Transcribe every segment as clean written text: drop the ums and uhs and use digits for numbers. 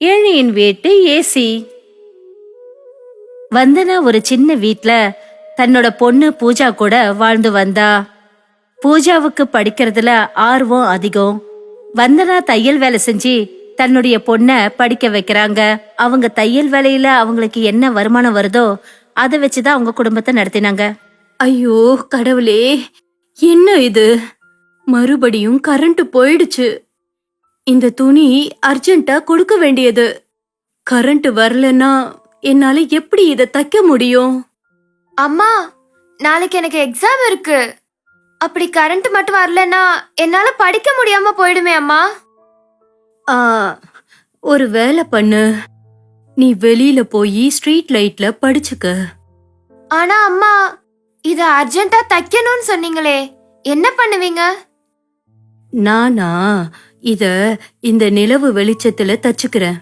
ஏழையின் வீட்டு ஏசி. வந்தனா ஒரு சின்ன வீட்ல தன்னோட பொண்ணு பூஜா கூட வாழ்ந்து வந்தா. பூஜாவுக்கு படிக்கிறதுல ஆர்வம் அதிகம். வந்தனா தையல் வேலை செஞ்சு தன்னுடைய பொண்ண படிக்க வைக்கிறாங்க. அவங்க தையல் வேலையில அவங்களுக்கு என்ன வருமானம் வருதோ அதை வச்சுதான் அவங்க குடும்பத்தை நடத்தினாங்க. ஐயோ கடவுளே, என்ன இது? மறுபடியும் கரண்ட் போயிடுச்சு. இந்த துணி அர்ஜென்ட்டா கொடுக்க வேண்டியது. கரண்ட் வரலன்னா என்னால எப்படி இத தைக்க முடியும்? அம்மா, நாளைக்கு எனக்கு எக்ஸாம் இருக்கு. அப்படி கரண்ட் மட்டும் வரலன்னா என்னால படிக்க முடியாம போயிடுமே அம்மா. ஆ, ஒரு வேலை பண்ணு. நீ வெளியில போய் ஸ்ட்ரீட் லைட்ல படிச்சுக்க. ஆனா அம்மா, இத அர்ஜென்ட்டா தைக்கணும்னு சொன்னீங்களே, என்ன பண்ணுவீங்க? நானா இத இந்த நிலவு வெளிச்சத்துல தச்சுக்கிறேன்.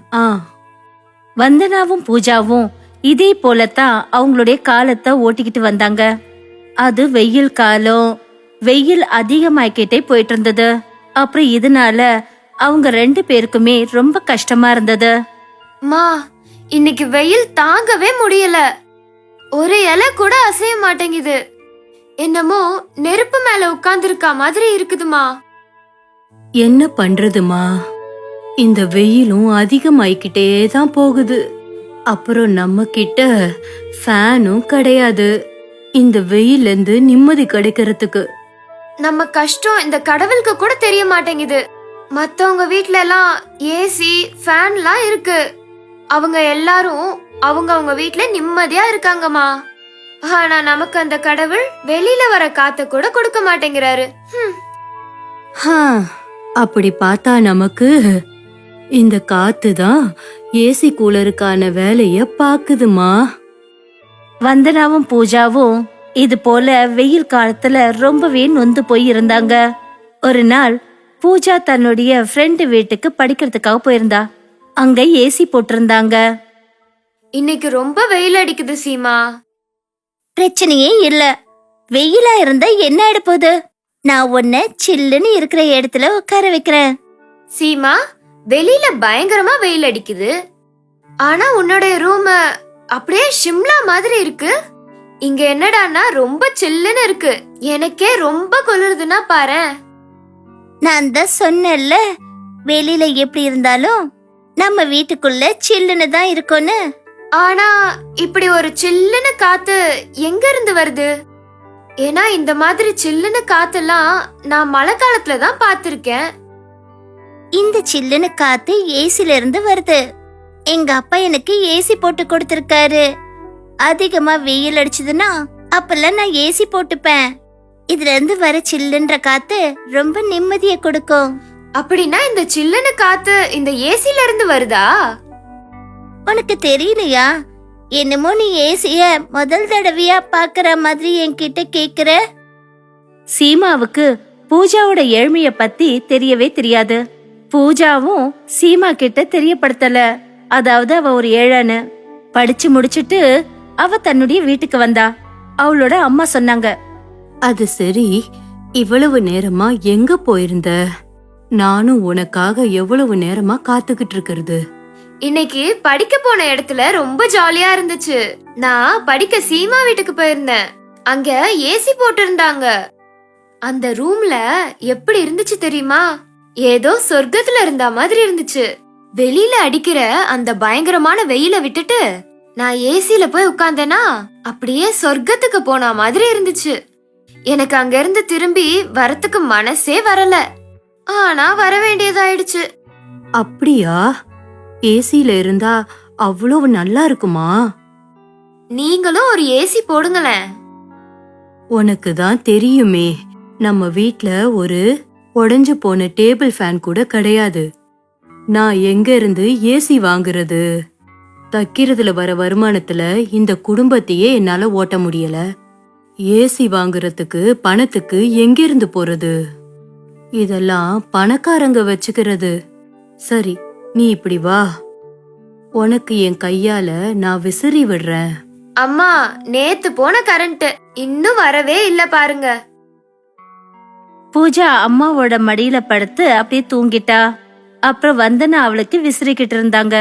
வந்தனாவும் பூஜாவும் இதே போலத்தான் அவங்களுடைய காலத்தை ஓட்டிக்கிட்டு வந்தாங்க. அது வெயில் காலம். வெயில் அதிகமாயிக்கிட்டே போயிட்டு இருந்தது. அப்புறம் இதனால அவங்க 2 பேருக்குமே ரொம்ப கஷ்டமா இருந்தது. மா, இன்னைக்கு வெயில் தாங்கவே முடியல. ஒரு இலை கூட அசைய மாட்டேங்குது. என்னமோ நெருப்பு மேல உட்கார்ந்திருக்கா மாதிரி இருக்குதுமா. என்ன பண்றதுமா? இந்த வெயிலும் அதிகமாயிக்கிட்டே தான் போகுது. அப்புறம் நம்ம கிட்ட ஃபேனும் கிடையாது இந்த வெயில்ல இருந்து நிம்மதி கிடைக்கிறதுக்கு. நம்ம கஷ்டம் இந்த கடவுளுக்கு கூட தெரிய மாட்டேங்குது. மத்தவங்க வீட்ல எல்லாம் ஏசி, ஃபேன்லாம் இருக்கு. அவங்க எல்லாரும் அவங்க வீட்ல நிம்மதியா இருக்காங்கம்மா. ஆனா நமக்கு அந்த கடவுள் வெளியில வர காத்த கூட கொடுக்க மாட்டேங்கிறாரு. அப்படி பார்த்தா நமக்கு இந்த காத்து தான் ஏசி கூலருக்கான வேலைய பாக்குதுமா. வந்தனாவும் பூஜாவும் இது போல வெயில் காலத்துல ரொம்பவே நொந்து போய் இருந்தாங்க. ஒரு நாள் பூஜா தன்னுடைய ஃப்ரெண்டு வீட்டுக்கு படிக்கிறதுக்காக போயிருந்தா. அங்க ஏசி போட்டிருந்தாங்க. இன்னைக்கு ரொம்ப வெயில் அடிக்குது சீமா. பிரச்சனையே இல்ல. வெயிலா இருந்தா என்ன ஆயிடப்போகுது? நான் உன்னை சில்லுன்னு இருக்கிற இடத்துல உட்கார வைக்கிறேன். சீமா, வெளியில பயங்கரமா வெயில் அடிக்குது. ஆனா உன்னுடைய ரூம் அப்படியே ஷிம்லா மாதிரி இருக்கு. இங்க என்னடான்னா ரொம்ப சில்லுன்னு இருக்கு. எனக்கே ரொம்ப குளிருதுன்னா பாரு. நான் தான் சொன்னேன்ல, வெளியில எப்படி இருந்தாலும் நம்ம வீட்டுக்குள்ள சில்லுன்னு தான் இருக்கும்னு. ஆனா இப்படி ஒரு சில்லுன்னு காத்து எங்க இருந்து வருது? ஏன்னா இந்த மாதிரி சில்லுன்னு காத்தெல்லாம் நான் மழை காலத்துல தான் பாத்திருக்கேன். இந்த சில்லுன்னு காத்து ஏசில இருந்து வருது. எங்க அப்பா எனக்கு ஏசி போட்டு கொடுத்திருக்காரு. அதிகமா வெயில் அடிச்சதுன்னா அப்பெல்லாம் நான் ஏசி போட்டுப்பேன். இதுல இருந்து வர சில்லுன்ற காத்து ரொம்ப நிம்மதியை கொடுக்கும். அப்படின்னா இந்த சில்லுன்னு காத்து இந்த ஏசில இருந்து வருதா? உனக்கு தெரியலையா? என்னமோ நீ ஏசிய முதல் தடவையா பாக்குற மாதிரி என்கிட்ட கேக்குற. சீமாவுக்கு பூஜாவோட ஏழ்மைய பத்தி தெரியவே தெரியாது. பூஜாவும் சீமா கிட்ட தெரியப்படுத்தல, அதாவது அவ ஒரு ஏழைன்னு. படிச்சு முடிச்சிட்டு அவ தன்னுடைய வீட்டுக்கு வந்தா. அவளோட அம்மா சொன்னாங்க, அது சரி, இவ்வளவு நேரமா எங்க போயிருந்த? நானும் உனக்காக எவ்வளவு நேரமா காத்துக்கிட்டு இருக்கிறது. இன்னைக்கு படிக்க போன இடத்துல ரொம்ப ஜாலியா இருந்துச்சு. நான் படிக்க சீமா வீட்டுக்கு போயிருந்தேன். அங்க ஏசி போட்டு இருந்தாங்க. அந்த ரூம்ல எப்படி இருந்துச்சு தெரியுமா? ஏதோ சொர்க்கத்துல இருந்த மாதிரி இருந்துச்சு. வெளியில அடிக்கிற அந்த பயங்கரமான வெயில விட்டுட்டு நான் ஏசில போய் உட்கார்ந்தேனா அப்படியே சொர்க்கத்துக்கு போன மாதிரி இருந்துச்சு. எனக்கு அங்க இருந்து திரும்பி வரத்துக்கு மனசே வரல. ஆனா வர வேண்டியதாயிடுச்சு. அப்படியா? ஏசில இருந்தா அவ்வளவு நல்லா இருக்குமா? நீங்களும் ஒரு ஏசி போடுங்களேன். உனக்கு தான் தெரியுமே, நம்ம வீட்ல ஒரு உடைஞ்சு போன டேபிள் ஃபேன் கூட கிடையாது. நான் எங்க இருந்து ஏசி வாங்குறது? தைக்கிறதுல வர வருமானத்துல இந்த குடும்பத்தையே என்னால ஓட்ட முடியல. ஏசி வாங்குறதுக்கு பணத்துக்கு எங்கிருந்து போறது? இதெல்லாம் பணக்காரங்க வச்சுக்கிறது. சரி, நீ இப்படி வா, உனக்கு என் கையால நான் விசிறி விடுறேன். அம்மா, நேத்து போன கரண்ட் இன்னும் வரவே இல்ல பாருங்க. பூஜா அம்மாவோட மடியில படுத்து அப்படியே தூங்கிட்டா. அப்புறம் வந்தனா அவளுக்கு விசிறிக்கிட்டு இருந்தாங்க.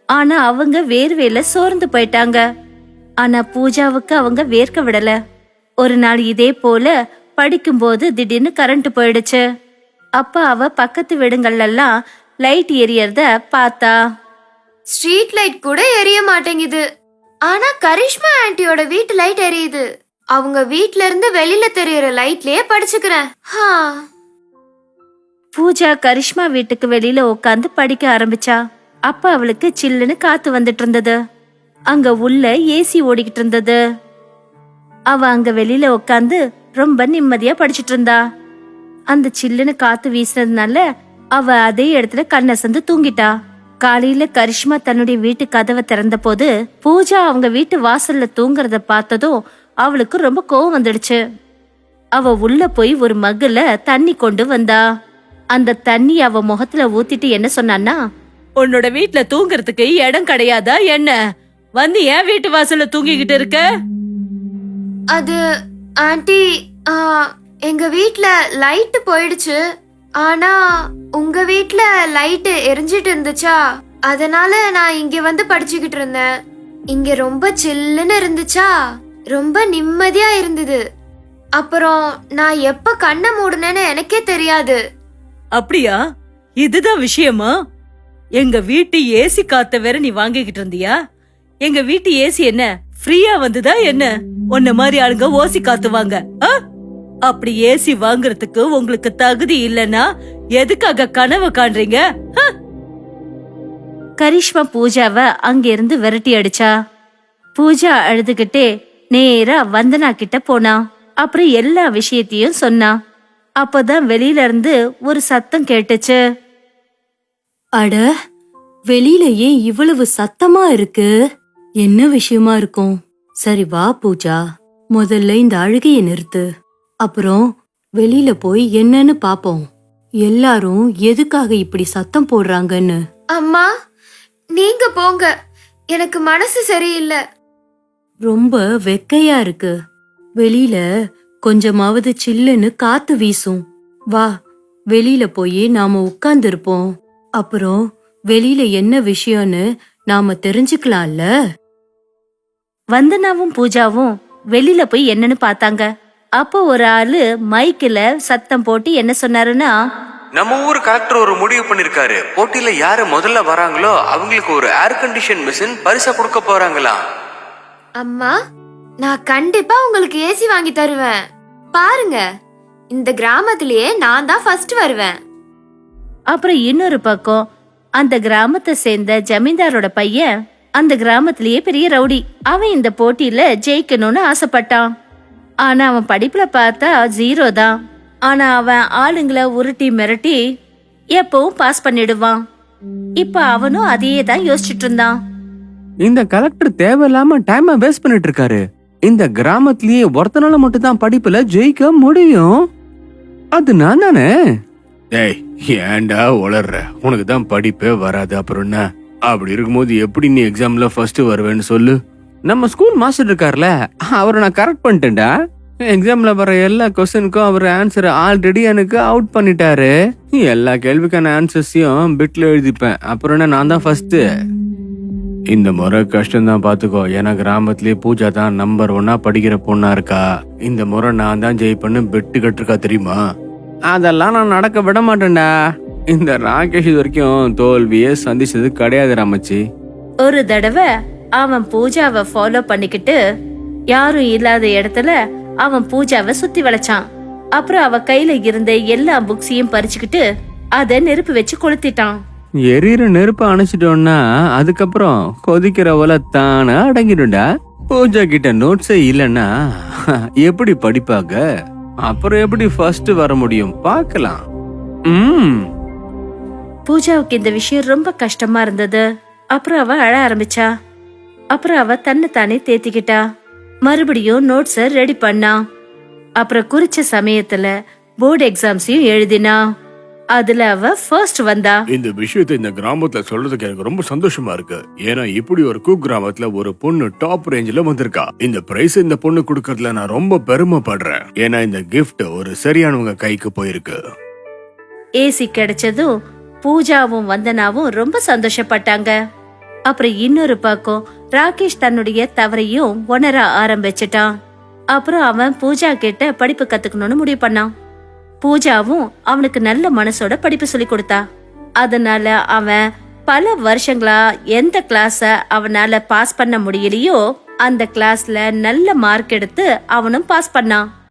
ஆனா அவங்க வேர்வையில சோர்ந்து போயிட்டாங்க. ஆனா பூஜாவுக்கு அவங்க வேர்க்க விடல. ஒரு நாள் இதே போல படிக்கும்போது திடீர்னு கரண்ட் போயிடுச்சு. அப்ப அவ பக்கத்து வீடுங்கள்லாம் லைட் எரியறத பார்த்தா. ஸ்ட்ரீட் லைட் கூட எரிய மாட்டேங்குது. ஆனா கரிஷ்மா ஆன்ட்டியோட வீட்டு லைட் எரியுது. அவங்க வீட்ல இருந்து வெளியில தெரியற லைட்லயே படிச்சுக்கிறேன். பூஜா கரிஷ்மா வீட்டுக்கு வெளியில உட்காந்து படிக்க ஆரம்பிச்சா. அப்ப அவளுக்கு சில்லுன்னு காத்து வந்துட்டு இருந்தது. அங்க உள்ள ஏசி ஓடிக்கிட்டு இருந்தது. அவ அங்க வெளியில உட்காந்து ரொம்ப நிம்மதியா படிச்சுட்டு இருந்தா. அந்த சில்லுன்னு காத்து வீசினதுனால அவ அதே இடத்துல கண்ணசந்து தூங்கிட்டா. காலையில கரிஷ்மா தன்னுடைய வீட்டு கதவை திறந்த போது பூஜா அவங்க வீட்டு வாசல்ல தூங்குறத பார்த்ததும் அவளுக்கு ரொம்ப கோவம் வந்துடுச்சு. அவ உள்ள போய் ஒரு மகுல தண்ணி கொண்டு வந்தா. அந்த தண்ணி அவ முகத்துல ஊத்திட்டு என்ன சொன்னான்னா, உன்னோட வீட்ல தூங்குறதுக்கு இடம் கிடையாதா என்ன? வந்து ஏன் வீட்டு வாசல்ல தூங்கிக்கிட்டு இருக்க? அது ஆன்ட்டி, எங்க வீட்ல லைட் போயிடுச்சு. ஆனா உங்க வீட்ல லைட் எரிஞ்சிட்டு இருந்துச்சா, அதனால நான் இங்க வந்து படிச்சுக்கிட்டு இருந்தேன். இங்க ரொம்ப சில்லுன்னு இருந்துச்சா, ரொம்ப நிம்மதியா இருந்தது. அப்புறம் நான் எப்ப கண்ணை மூடுனேன்னு எனக்கே தெரியாது. அப்படியா? இதுதான் விஷயமா? எங்க வீட்டு ஏசி காத்த வேற நீ வாங்கிக்கிட்டு இருந்தியா? எங்க வீட்டு ஏசி என்ன ஃப்ரீயா வந்துதா என்ன? உன்ன மாதிரி ஆளுங்க ஓசி காத்துவாங்க. அப்படி ஏசி வாங்குறதுக்கு உங்களுக்கு தகுதி இல்லனா எதுக்காக கனவு காண்றீங்க? கரிஷ்மா பூஜாவை அங்க இருந்து விரட்டி அடிச்சா. பூஜா அழுதுகிட்டே நேரா வந்தனா கிட்ட போனா. அப்புறம் எல்லா விஷயத்தையும் சொன்னா. அப்பதான் வெளியில இருந்து ஒரு சத்தம் கேட்டுச்சு. அட, வெளியில ஏன் இவ்வளவு சத்தமா இருக்கு? என்ன விஷயமா இருக்கும்? சரி வா பூஜா, முதல்ல இந்த அழுகைய நிறுத்து. அப்புறம் வெளியில போய் என்னன்னு பாப்போம். எல்லாரும் எதுக்காக இப்படி சத்தம் போடுறாங்கன்னு. அம்மா, நீங்க போங்க, எனக்கு மனசு சரியில்லை. ரொம்ப வெக்கையா இருக்கு. வெளியில கொஞ்சமாவது சில்லுன்னு காத்து வீசும். வா, வெளியில போய் நாம உட்கார்ந்து இருப்போம். அப்புறம் வெளியில என்ன விஷயம்னு நாம தெரிஞ்சுக்கலாம்ல. வந்தனாவும் பூஜாவும் வெளியில போய் என்னன்னு பார்த்தாங்க. அப்போ ஒரு ஆளு மைக்ல சத்தம் போட்டு என்ன சொன்னாருன்னா, நம்ம ஊர் கலெக்டர் ஒரு முடிவு பண்ணிருக்காரு. போட்டியில யாரு முதல்ல வராங்களோ அவங்களுக்கு ஒரு ஏர் கண்டிஷன் மிஷின் பரிசா கொடுக்க போறாங்களாம். அம்மா, நான் கண்டிப்பா உங்களுக்கு ஏசி வாங்கி தருவேன். பாருங்க, இந்த கிராமத்திலேயே நான் தான் ஃபர்ஸ்ட் வருவேன். அப்புறம் இன்னொரு பக்கம் அந்த கிராமத்தை சேர்ந்த ஜமீன்தாரோட பையன் அந்த கிராமத்திலேயே பெரிய ரவுடி. அவன் இந்த போட்டியில ஜெயிக்கணும்னு ஆசைப்பட்டான். ஆனா அவன் படிப்புல பார்த்தா 0 தான். ஆனா அவன் ஆளுங்களை உருட்டி மிரட்டி எப்பவும் பாஸ் பண்ணிடுவான். இப்ப அவனும் அதையே தான் யோசிச்சுட்டு இருந்தான். இந்த கலெக்டர் தேவையில்லாம டைம் வேஸ்ட் பண்ணிட்டு இருக்காரு. இந்த கிராமத்திலேயே ஒருத்தனால மட்டும் தான் படிப்புல ஜெயிக்க முடியும். அது நான் தானே. டேய், ஏன்டா உளர்ற? உனக்கு தான் படிப்பே வராது, அப்புறம் என்ன? அப்படி இருக்கும்போது எப்படி நீ எக்ஸாம்ல ஃபர்ஸ்ட் வருவேன்னு சொல்லு. நம்ம ஸ்கூல் மாஸ்டர் இருக்கார்ல, அவரை நான் கரெக்ட் பண்ணிட்டேன்டா. எக்ஸாம்ல வர எல்லா கொஸ்டினுக்கும் அவர் ஆன்சர் ஆல்ரெடி எனக்கு அவுட் பண்ணிட்டாரு. எல்லா கேள்விக்கான ஆன்சர்ஸையும் பிட்ல எழுதிப்பேன். அப்புறம் என்ன, நான் தான் ஃபர்ஸ்ட். இந்த முறை கஷ்டம் தான் பாத்துக்கோ. ஏன்னா கிராமத்திலேயே பூஜா தான் நம்பர் 1 படிக்கிற பொண்ணா இருக்கா. இந்த முறை நான் தான் ஜெயிப்பேன்னு பெட்டு கட்டிருக்கா, தெரியுமா? அதெல்லாம் நான் நடக்க விட மாட்டேன்டா. இந்த ராகேஷ் இது வரைக்கும் தோல்வியே சந்திச்சது கிடையாது ராமச்சி. ஒரு தடவை அவன் பூஜாவை ஃபாலோ பண்ணிக்கிட்டு யாரும் இல்லாத இடத்துல அவன் பூஜாவை சுத்தி வளைச்சான். அப்புறம் அவ கையில இருந்த எல்லா புக்ஸையும் பறிச்சுக்கிட்டு அத நெருப்பு வச்சு கொளுத்திட்டான். எரியிற நெருப்ப அணைச்சிட்டோம்னா அதுக்கப்புறம் கொதிக்கிற ஒல தானே அடங்கிடும்டா. பூஜா கிட்ட நோட்ஸே இல்லன்னா எப்படி படிப்பாங்க? அப்புறம் எப்படி ஃபர்ஸ்ட் வர முடியும்? பார்க்கலாம். பூஜாவுக்கு இந்த விஷயம் ரொம்ப கஷ்டமா இருந்தது. அப்புறம் அவ அழ ஆரம்பிச்சா. அப்புறம் அவ தன்னை தானே தேத்திக்கிட்டா. மறுபடியும் நோட்ஸ ரெடி பண்ணா. அப்புறம் குறிச்ச சமயத்துல போர்டு எக்ஸாம்ஸையும் எழுதினா. அதுல அவ ஃபர்ஸ்ட் வந்தா. இந்த விஷயத்தை இந்த கிராமத்துல சொல்றதுக்கு எனக்கு ரொம்ப சந்தோஷமா இருக்கு. ஏன்னா இப்படி ஒரு குக்கிராமத்துல ஒரு பொண்ணு டாப் ரேஞ்சில வந்திருக்கா. இந்த பிரைஸ் இந்த பொண்ணு குடுக்கறதுல நான் ரொம்ப பெருமைப்படுறேன். ஏன்னா இந்த கிஃப்ட் ஒரு சரியானவங்க கைக்கு போயிருக்கு. ஏசி கிடைச்சதும் பூஜாவும் வந்தனாவும் ரொம்ப சந்தோஷப்பட்டாங்க. அப்புறம் இன்னொரு பக்கம் ராகேஷ் தன்னுடைய தவறையும் உணர ஆரம்பிச்சிட்டான். அப்புறம் அவன் பூஜா கிட்ட படிப்பு கத்துக்கணும்னு முடிவு பண்ணான். பூஜாவும் அவனுக்கு நல்ல மனசோட படிப்பு சொல்லி கொடுத்தா. அதனால அவன் பல வருஷங்களா எந்த கிளாஸ அவனால பாஸ் பண்ண முடியலையோ அந்த கிளாஸ்ல நல்ல மார்க் எடுத்து அவனும் பாஸ் பண்ணான்.